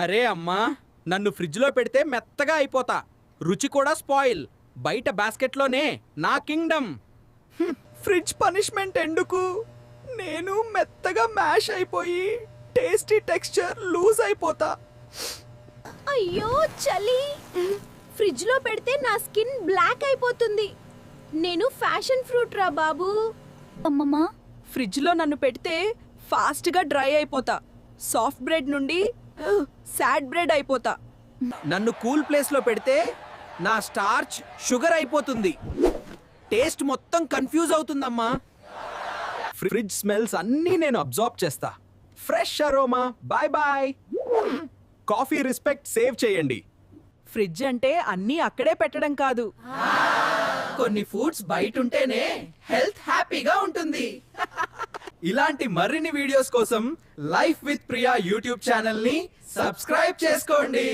అరే అమ్మా, నన్ను ఫ్రిడ్జ్లో పెడితే మెత్తగా అయిపోతా, రుచి కూడా స్పాయిల్. బయట బాస్కెట్లోనే నా కింగ్డమ్. ఫ్రిడ్జ్ పనిష్మెంట్ ఎందుకు? నేను మెత్తగా మ్యాష్ అయిపోయి టేస్టీ టెక్స్చర్ లూజ్ అయిపోతా. అయ్యో చలి, ఫ్రిడ్జ్ లో పెడితే నా స్కిన్ బ్లాక్ అయిపోతుంది. నేను ఫ్యాషన్ ఫ్రూట్ రా బాబు. అమ్మమ్మా, ఫ్రిడ్జ్ లో నన్ను పెడితే ఫాస్ట్ గా డ్రై అయిపోతా. సాఫ్ట్ బ్రెడ్ నుండి సాడ్ బ్రెడ్ అయిపోతా. నన్ను కూల్ ప్లేస్లో పెడితే నా స్టార్చ్ షుగర్ అయిపోతుంది. టేస్ట్ మొత్తం కన్ఫ్యూజ్ అవుతుందమ్మా. ఫ్రిడ్జ్ స్మెల్స్ అన్నీ నేను అబ్జార్బ్ చేస్తా. Fresh aroma, bye bye. Coffee respect save చేయండి. ఫ్రిడ్జ్ అంటే అన్నీ అక్కడే పెట్టడం కాదు, కొన్ని ఫుడ్స్ బయట ఉంటేనే హెల్త్ హ్యాపీగా ఉంటుంది. ఇలాంటి మరిన్ని వీడియోస్ కోసం life with Priya YouTube channel ని సబ్స్క్రైబ్ చేసుకోండి.